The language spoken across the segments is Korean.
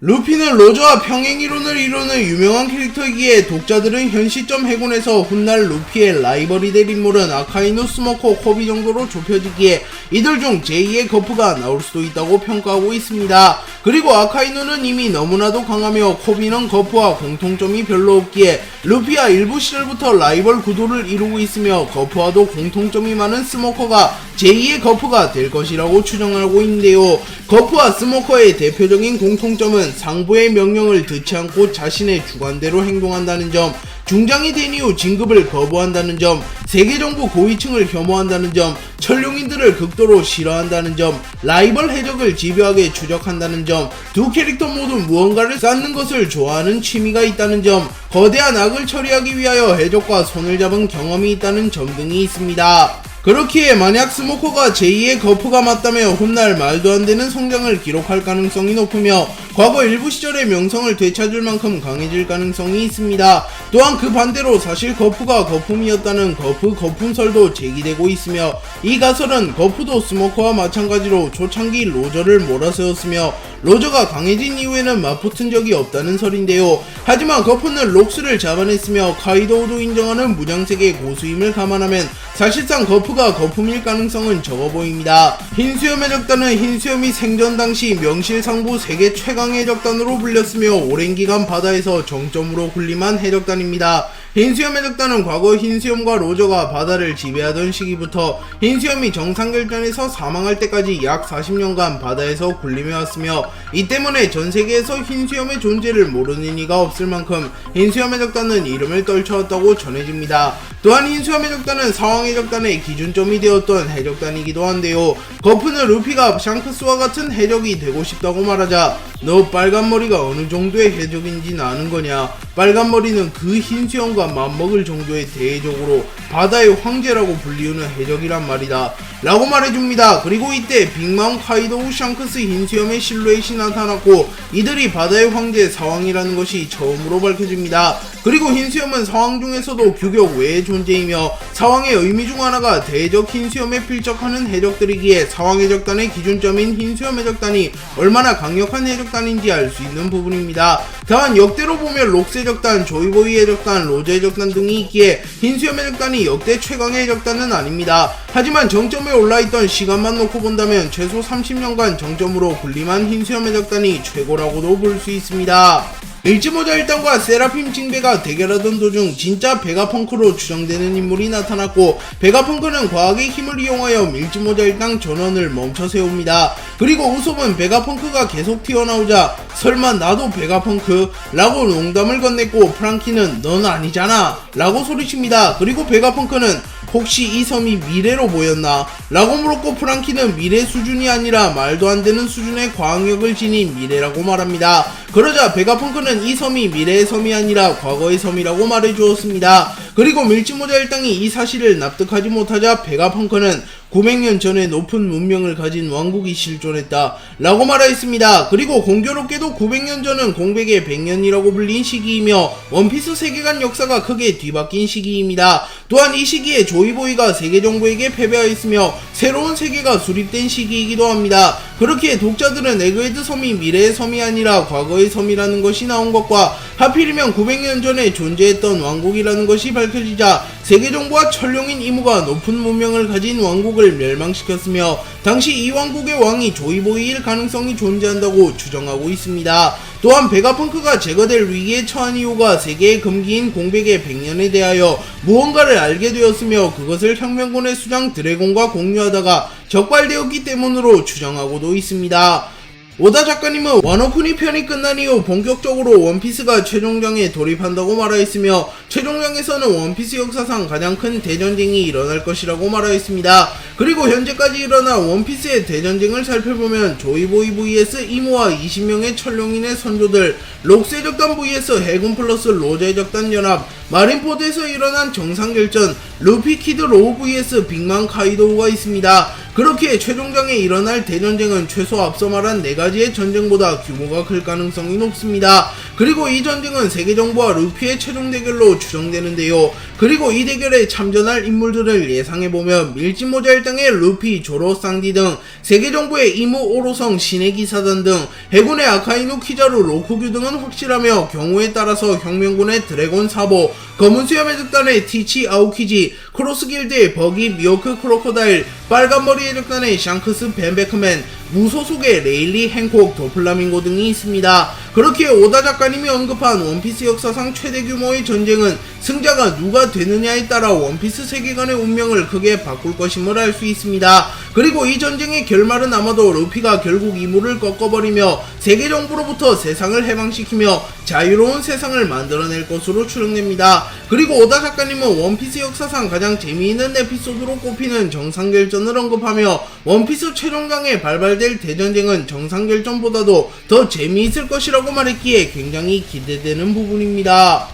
루피는 로저와 평행이론을 이루는 유명한 캐릭터이기에 독자들은 현 시점 해군에서 훗날 루피의 라이벌이 될 인물은 아카이누, 스모커, 코비 정도로 좁혀지기에 이들 중 제2의 거프가 나올 수도 있다고 평가하고 있습니다. 그리고 아카이누는 이미 너무나도 강하며 코비는 거프와 공통점이 별로 없기에 루피와 일부 시절부터 라이벌 구도를 이루고 있으며 거프와도 공통점이 많은 스모커가 제2의 거프가 될 것이라고 추정하고 있는데요. 거프와 스모커의 대표적인 공통점은 상부의 명령을 듣지 않고 자신의 주관대로 행동한다는 점, 중장이 된 이후 진급을 거부한다는 점, 세계정부 고위층을 혐오한다는 점, 천룡인들을 극도로 싫어한다는 점, 라이벌 해적을 집요하게 추적한다는 점, 두 캐릭터 모두 무언가를 쌓는 것을 좋아하는 취미가 있다는 점, 거대한 악을 처리하기 위하여 해적과 손을 잡은 경험이 있다는 점 등이 있습니다. 그렇기에 만약 스모커가 제2의 거프가 맞다면 훗날 말도 안 되는 성장을 기록할 가능성이 높으며 과거 일부 시절의 명성을 되찾을 만큼 강해질 가능성이 있습니다. 또한 그 반대로 사실 거프가 거품이었다는 거품설도 제기되고 있으며 이 가설은 거프도 스모커와 마찬가지로 초창기 로저를 몰아세웠으며 로저가 강해진 이후에는 맞붙은 적이 없다는 설인데요. 하지만 거프는 록스를 잡아냈으며 카이도우도 인정하는 무장세계 고수임을 감안하면 사실상 거프가 거품일 가능성은 적어 보입니다. 흰수염 해적단은 흰수염이 생전 당시 명실상부 세계 최강의 해적단으로 불렸으며 오랜 기간 바다에서 정점으로 군림한 해적단입니다. 흰수염 해적단은 과거 흰수염과 로저가 바다를 지배하던 시기부터 흰수염이 정상결전에서 사망할 때까지 약 40년간 바다에서 군림해왔으며 이 때문에 전세계에서 흰수염의 존재를 모르는 이가 없을 만큼 흰수염 해적단은 이름을 떨쳐왔다고 전해집니다. 또한 흰수염 해적단은 상황 해적단의 기준점이 되었던 해적단이기도 한데요. 거프는 루피가 샹크스와 같은 해적이 되고 싶다고 말하자 너 빨간머리가 어느 정도의 해적인지 아는 거냐, 빨간머리는 그 흰수염과 맞먹을 정도의 대외적으로 바다의 황제라고 불리우는 해적이란 말이다 라고 말해줍니다. 그리고 이때 빅맘, 카이도우, 샹크스, 흰수염의 실루엣이 나타났고 이들이 바다의 황제 사왕이라는 것이 처음으로 밝혀집니다. 그리고 흰수염은 사왕 중에서도 규격 외의 존재이며 사왕의 의미 중 하나가 대적 흰수염에 필적하는 해적들이기에 사왕 해적단의 기준점인 흰수염 해적단이 얼마나 강력한 해적단인지 알 수 있는 부분입니다. 다만 역대로 보면 록스 해적단, 조이보이 해적단, 로저 해적단 등이 있기에 흰수염 해적단이 역대 최강의 해적단은 아닙니다. 하지만 정점에 올라있던 시간만 놓고 본다면 최소 30년간 정점으로 군림한 흰수염 해적단이 최고라고도 볼 수 있습니다. 밀지모자 일당과 세라핌 징베가 대결하던 도중 진짜 베가펑크로 추정되는 인물이 나타났고 베가펑크는 과학의 힘을 이용하여 밀지모자 일당 전원을 멈춰 세웁니다. 그리고 우섭은 베가펑크가 계속 튀어나오자 설마 나도 베가펑크? 라고 농담을 건넸고 프랑키는 넌 아니잖아 라고 소리칩니다. 그리고 베가펑크는 혹시 이 섬이 미래로 보였나? 라고 물었고 프랑키는 미래 수준이 아니라 말도 안 되는 수준의 과학력을 지닌 미래라고 말합니다. 그러자 베가펑크는 이 섬이 미래의 섬이 아니라 과거의 섬이라고 말해주었습니다. 그리고 밀지모자 일당이 이 사실을 납득하지 못하자 베가펑크는 900년 전에 높은 문명을 가진 왕국이 실존했다 라고 말하였습니다. 그리고 공교롭게도 900년 전은 공백의 100년이라고 불린 시기이며 원피스 세계관 역사가 크게 뒤바뀐 시기입니다. 또한 이 시기에 조이보이가 세계정부에게 패배하였으며 새로운 세계가 수립된 시기이기도 합니다. 그렇기에 독자들은 에그헤드 섬이 미래의 섬이 아니라 과거의 섬이라는 것이 나온 것과 하필이면 900년 전에 존재했던 왕국이라는 것이 밝혀지자 세계정부와 천룡인 이무가 높은 문명을 가진 왕국을 멸망시켰으며 당시 이 왕국의 왕이 조이보이일 가능성이 존재한다고 추정하고 있습니다. 또한 베가펑크가 제거될 위기에 처한 이유가 세계의 금기인 공백의 100년에 대하여 무언가를 알게 되었으며 그것을 혁명군의 수장 드래곤과 공유하다가 적발되었기 때문으로 추정하고도 있습니다. 오다 작가님은 와노쿠니 편이 끝난 이후 본격적으로 원피스가 최종장에 돌입한다고 말하였으며 최종장에서는 원피스 역사상 가장 큰 대전쟁이 일어날 것이라고 말하였습니다. 그리고 현재까지 일어난 원피스의 대전쟁을 살펴보면 조이보이 vs 이모와 20명의 천룡인의 선조들, 록스 해적단 vs 해군 플러스 로저 해적단 연합, 마린포드에서 일어난 정상결전, 루피 키드 로우 vs 빅맘 카이도우가 있습니다. 그렇기에 최종장에 일어날 대전쟁은 최소 앞서 말한 4가지의 전쟁보다 규모가 클 가능성이 높습니다. 그리고 이 전쟁은 세계정부와 루피의 최종 대결로 추정되는데요. 그리고 이 대결에 참전할 인물들을 예상해보면 밀짚모자 일당의 루피, 조로, 쌍디 등 세계정부의 이무, 오로성, 신의 기사단 등 해군의 아카이누, 키자루, 로쿠규 등은 확실하며 경우에 따라서 혁명군의 드래곤 사보, 검은수염 해적단의 티치, 아오키지, 크로스길드의 버기, 미호크, 크로코다일, 빨간머리 해적단의 샹크스, 벤베크맨, 무소속의 레일리, 행콕, 도플라밍고 등이 있습니다. 그렇게 오다 작가님이 언급한 원피스 역사상 최대 규모의 전쟁은 승자가 누가 되느냐에 따라 원피스 세계관의 운명을 크게 바꿀 것임을 알 수 있습니다. 그리고 이 전쟁의 결말은 아마도 루피가 결국 이무를 꺾어버리며 세계정부로부터 세상을 해방시키며 자유로운 세상을 만들어낼 것으로 추정됩니다. 그리고 오다 작가님은 원피스 역사상 가장 재미있는 에피소드로 꼽히는 정상결전을 언급하며 원피스 최종강에 발발될 대전쟁은 정상결전보다도 더 재미있을 것이라고 말했기에 굉장히 기대되는 부분입니다.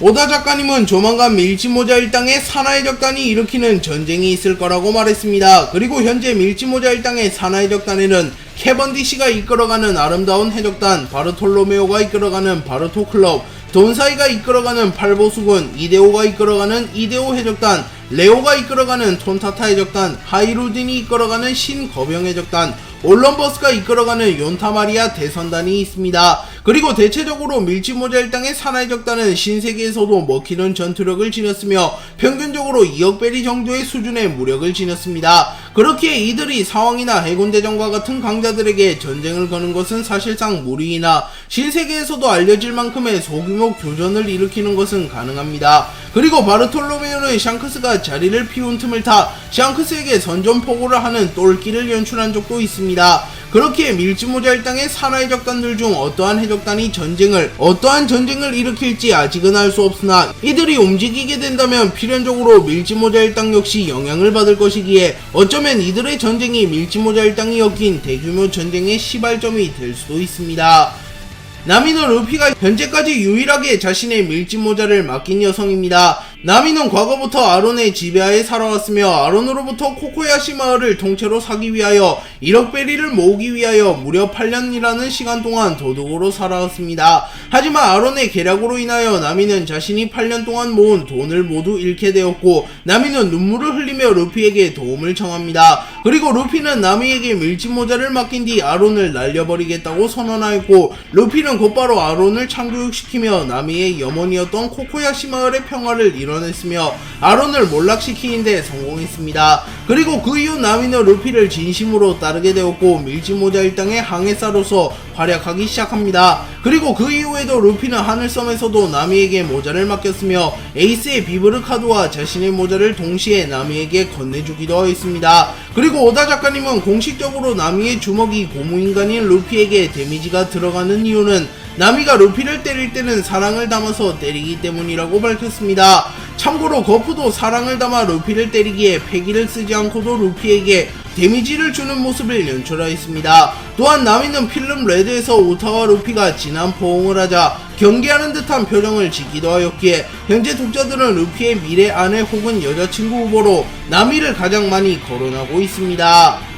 오다 작가님은 조만간 밀짚모자 일당의 산하해적단이 일으키는 전쟁이 있을 거라고 말했습니다. 그리고 현재 밀짚모자 일당의 산하해적단에는 캐번디시가 이끌어가는 아름다운 해적단, 바르톨로메오가 이끌어가는 바르토클럽, 돈사이가 이끌어가는 팔보수군, 이데오가 이끌어가는 이데오 해적단, 레오가 이끌어가는 톤타타 해적단, 하이루딘이 이끌어가는 신거병 해적단, 올럼버스가 이끌어가는 욘타마리아 대선단이 있습니다. 그리고 대체적으로 밀짚모자 일당의 산하해적단은 신세계에서도 먹히는 전투력을 지녔으며 평균적으로 2억 베리 정도의 수준의 무력을 지녔습니다. 그렇기에 이들이 사왕이나 해군대전과 같은 강자들에게 전쟁을 거는 것은 사실상 무리이나 신세계에서도 알려질 만큼의 소규모 교전을 일으키는 것은 가능합니다. 그리고 바르톨로메오는 샹크스가 자리를 피운 틈을 타 샹크스에게 선전포고를 하는 똘끼를 연출한 적도 있습니다. 그렇기에 밀짚모자 일당의 산하해적단들 중 어떠한 전쟁을 일으킬지 아직은 알 수 없으나 이들이 움직이게 된다면 필연적으로 밀짚모자 일당 역시 영향을 받을 것이기에 어쩌면 이들의 전쟁이 밀짚모자 일당이 엮인 대규모 전쟁의 시발점이 될 수도 있습니다. 나미는 루피가 현재까지 유일하게 자신의 밀짚모자를 맡긴 여성입니다. 나미는 과거부터 아론의 지배하에 살아왔으며 아론으로부터 코코야시 마을을 통째로 사기 위하여 1억 베리를 모으기 위하여 무려 8년이라는 시간 동안 도둑으로 살아왔습니다. 하지만 아론의 계략으로 인하여 나미는 자신이 8년 동안 모은 돈을 모두 잃게 되었고 나미는 눈물을 흘리며 루피에게 도움을 청합니다. 그리고 루피는 나미에게 밀짚모자를 맡긴 뒤 아론을 날려버리겠다고 선언하였고 루피는 곧바로 아론을 참교육시키며 나미의 염원이었던 코코야시 마을의 평화를 이뤄냈으며 아론을 몰락시키는데 성공했습니다. 그리고 그 이후 나미는 루피를 진심으로 따르게 되었고 밀짚모자 일당의 항해사로서 활약하기 시작합니다. 그리고 그 이후에도 루피는 하늘섬에서도 나미에게 모자를 맡겼으며 에이스의 비브르카드와 자신의 모자를 동시에 나미에게 건네주기도 하였습니다. 그리고 오다 작가님은 공식적으로 나미의 주먹이 고무인간인 루피에게 데미지가 들어가는 이유는 나미가 루피를 때릴 때는 사랑을 담아서 때리기 때문이라고 밝혔습니다. 참고로 거프도 사랑을 담아 루피를 때리기에 패기를 쓰지 않고도 루피에게 데미지를 주는 모습을 연출하였습니다. 또한 나미는 필름 레드에서 우타와 루피가 진한 포옹을 하자 경계하는 듯한 표정을 짓기도 하였기에 현재 독자들은 루피의 미래 아내 혹은 여자친구 후보로 나미를 가장 많이 거론하고 있습니다.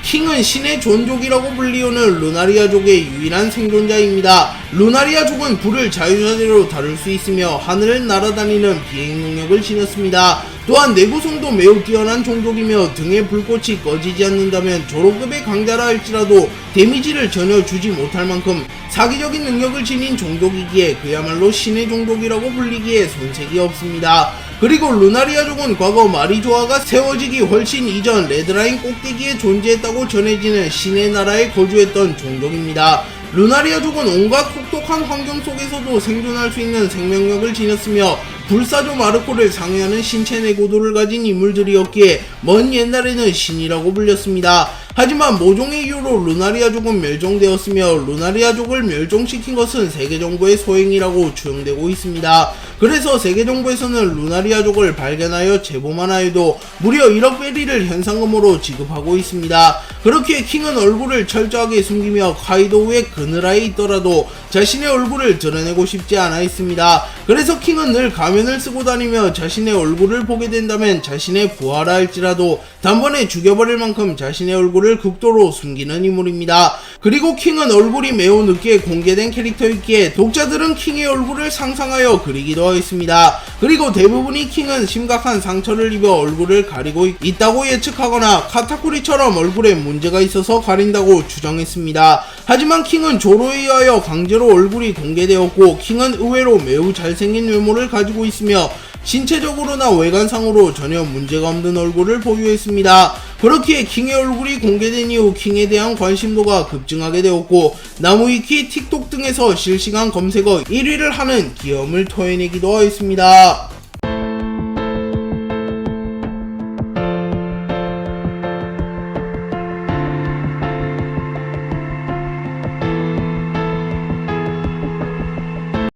킹은 신의 존족이라고 불리우는 루나리아족의 유일한 생존자입니다. 루나리아족은 불을 자유자재로 다룰 수 있으며 하늘을 날아다니는 비행 능력을 지녔습니다. 또한 내구성도 매우 뛰어난 종족이며 등의 불꽃이 꺼지지 않는다면 조로급의 강자라 할지라도 데미지를 전혀 주지 못할 만큼 사기적인 능력을 지닌 종족이기에 그야말로 신의 종족이라고 불리기에 손색이 없습니다. 그리고 루나리아족은 과거 마리조아가 세워지기 훨씬 이전 레드라인 꼭대기에 존재했다고 전해지는 신의 나라에 거주했던 종족입니다. 루나리아족은 온갖 혹독한 환경 속에서도 생존할 수 있는 생명력을 지녔으며 불사조 마르코를 상회하는 신체 내구도를 가진 인물들이었기에 먼 옛날에는 신이라고 불렸습니다. 하지만 모종의 이유로 루나리아족은 멸종되었으며 루나리아족을 멸종시킨 것은 세계정부의 소행이라고 추정되고 있습니다. 그래서 세계정부에서는 루나리아족을 발견하여 제보만 하여도 무려 1억 베리를 현상금으로 지급하고 있습니다. 그렇기에 킹은 얼굴을 철저하게 숨기며 카이도우의 그늘하에 있더라도 자신의 얼굴을 드러내고 싶지 않아 했습니다. 그래서 킹은 늘 가면을 쓰고 다니며 자신의 얼굴을 보게 된다면 자신의 부하라 할지라도 단번에 죽여버릴 만큼 자신의 얼굴을 얼굴을 극도로 숨기는 인물입니다. 그리고 킹은 얼굴이 매우 늦게 공개된 캐릭터이기에 독자들은 킹의 얼굴을 상상하여 그리기도 하였습니다. 그리고 대부분이 킹은 심각한 상처를 입어 얼굴을 가리고 있다고 예측하거나 카타쿠리처럼 얼굴에 문제가 있어서 가린다고 주장했습니다. 하지만 킹은 조로에 의하여 강제로 얼굴이 공개되었고, 킹은 의외로 매우 잘생긴 외모를 가지고 있으며 신체적으로나 외관상으로 전혀 문제가 없는 얼굴을 보유했습니다. 그렇기에 킹의 얼굴이 공개된 이후 킹에 대한 관심도가 급증하게 되었고, 나무위키, 틱톡 등에서 실시간 검색어 1위를 하는 기염을 토해내기도 하였습니다.